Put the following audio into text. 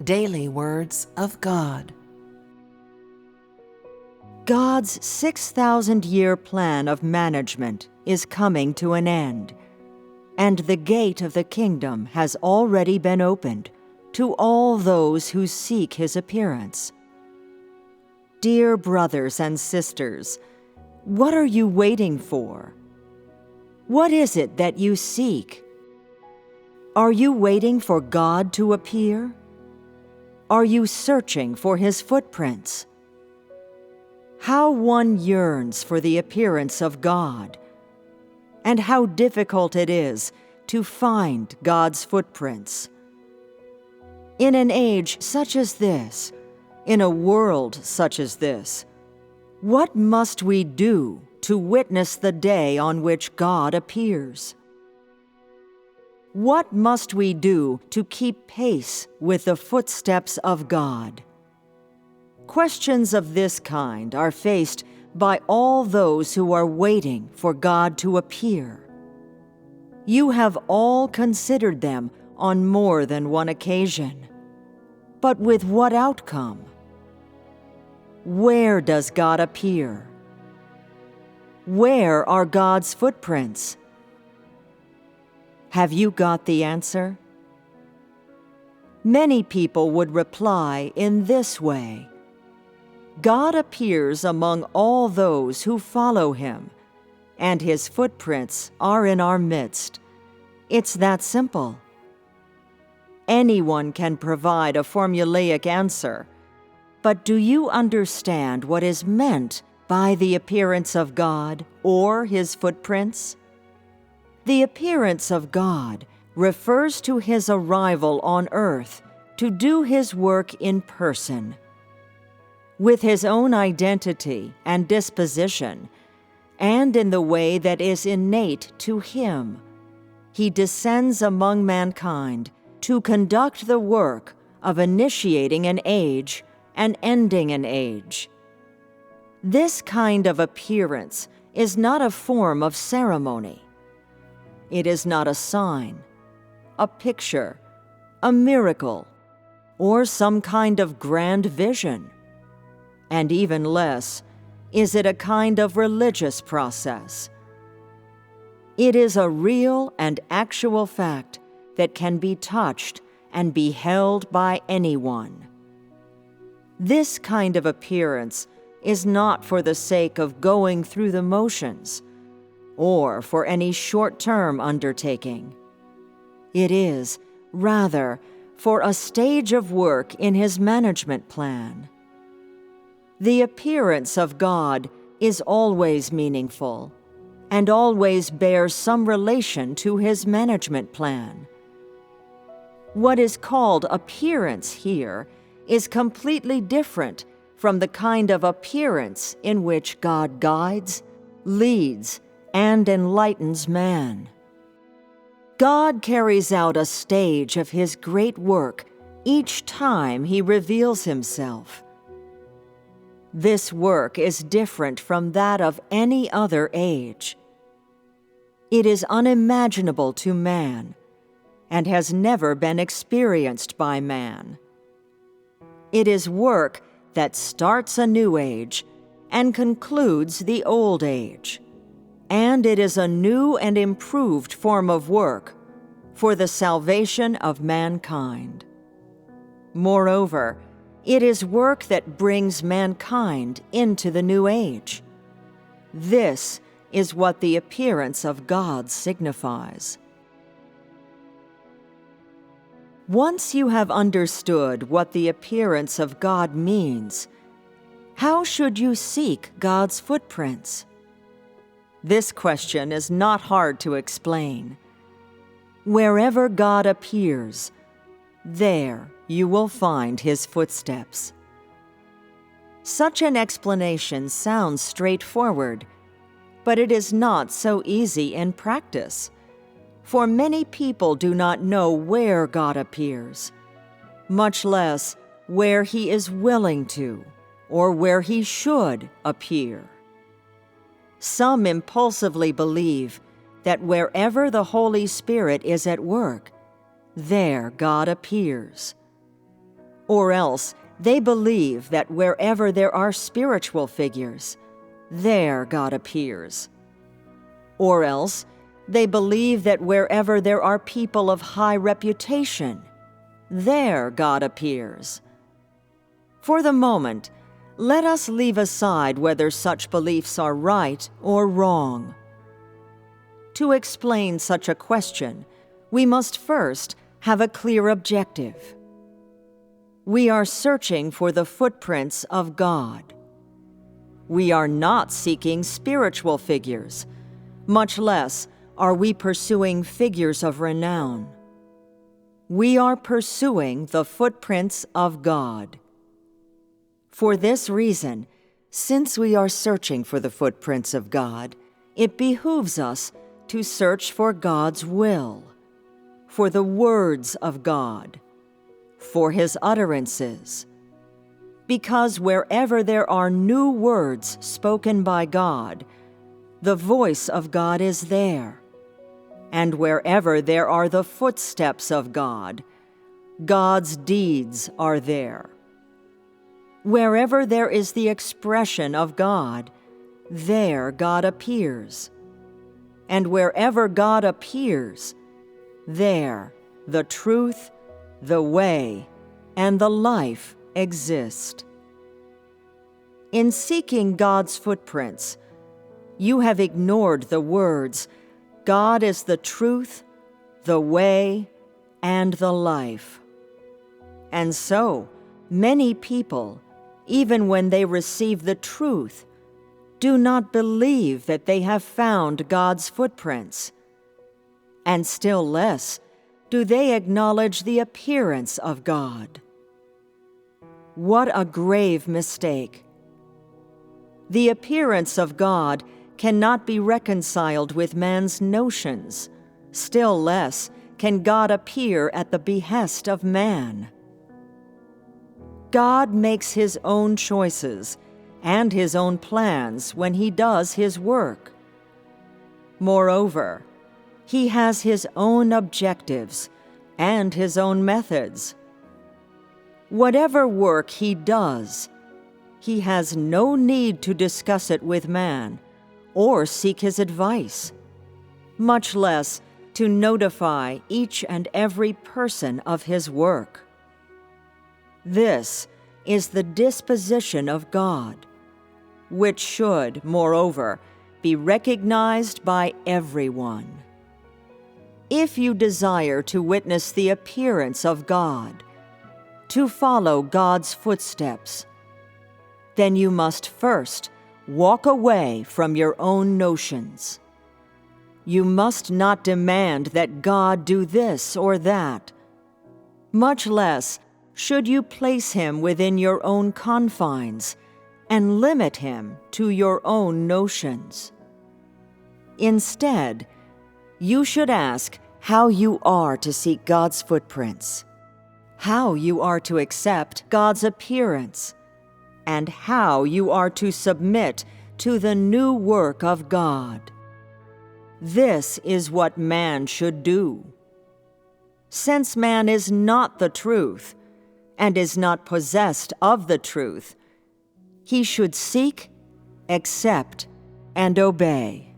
Daily Words of God. God's 6,000-year plan of management is coming to an end, and the gate of the kingdom has already been opened to all those who seek His appearance. Dear brothers and sisters, what are you waiting for? What is it that you seek? Are you waiting for God to appear? Are you searching for His footprints? How one yearns for the appearance of God, and how difficult it is to find God's footprints. In an age such as this, in a world such as this, what must we do to witness the day on which God appears? What must we do to keep pace with the footsteps of God? Questions of this kind are faced by all those who are waiting for God to appear. You have all considered them on more than one occasion. But with what outcome? Where does God appear? Where are God's footprints? Have you got the answer? Many people would reply in this way: God appears among all those who follow Him, and His footprints are in our midst. It's that simple. Anyone can provide a formulaic answer, but do you understand what is meant by the appearance of God or His footprints? The appearance of God refers to His arrival on earth to do His work in person. With His own identity and disposition, and in the way that is innate to Him, He descends among mankind to conduct the work of initiating an age and ending an age. This kind of appearance is not a form of ceremony. It is not a sign, a picture, a miracle, or some kind of grand vision. And even less, is it a kind of religious process. It is a real and actual fact that can be touched and be held by anyone. This kind of appearance is not for the sake of going through the motions, or for any short-term undertaking. It is, rather, for a stage of work in His management plan. The appearance of God is always meaningful, and always bears some relation to His management plan. What is called appearance here is completely different from the kind of appearance in which God guides, leads, and enlightens man. God carries out a stage of His great work each time He reveals Himself. This work is different from that of any other age. It is unimaginable to man, and has never been experienced by man. It is work that starts a new age and concludes the old age. And it is a new and improved form of work for the salvation of mankind. Moreover, it is work that brings mankind into the new age. This is what the appearance of God signifies. Once you have understood what the appearance of God means, how should you seek God's footprints? This question is not hard to explain. Wherever God appears, there you will find His footsteps. Such an explanation sounds straightforward, but it is not so easy in practice, for many people do not know where God appears, much less where He is willing to, or where He should appear. Some impulsively believe that wherever the Holy Spirit is at work, there God appears. Or else they believe that wherever there are spiritual figures, there God appears. Or else they believe that wherever there are people of high reputation, there God appears. For the moment, let us leave aside whether such beliefs are right or wrong. To explain such a question, we must first have a clear objective. We are searching for the footprints of God. We are not seeking spiritual figures, much less are we pursuing figures of renown. We are pursuing the footprints of God. For this reason, since we are searching for the footprints of God, it behooves us to search for God's will, for the words of God, for His utterances. Because wherever there are new words spoken by God, the voice of God is there. And wherever there are the footsteps of God, God's deeds are there. Wherever there is the expression of God, there God appears. And wherever God appears, there the truth, the way, and the life exist. In seeking God's footprints, you have ignored the words, God is the truth, the way, and the life. And so, many people, even when they receive the truth, do not believe that they have found God's footprints. And still less do they acknowledge the appearance of God. What a grave mistake! The appearance of God cannot be reconciled with man's notions, still less can God appear at the behest of man. God makes His own choices and His own plans when He does His work. Moreover, He has His own objectives and His own methods. Whatever work He does, He has no need to discuss it with man or seek his advice, much less to notify each and every person of His work. This is the disposition of God, which should, moreover, be recognized by everyone. If you desire to witness the appearance of God, to follow God's footsteps, then you must first walk away from your own notions. You must not demand that God do this or that. Much less should you place Him within your own confines and limit Him to your own notions. Instead, you should ask how you are to seek God's footprints, how you are to accept God's appearance, and how you are to submit to the new work of God. This is what man should do. Since man is not the truth, and is not possessed of the truth, he should seek, accept, and obey.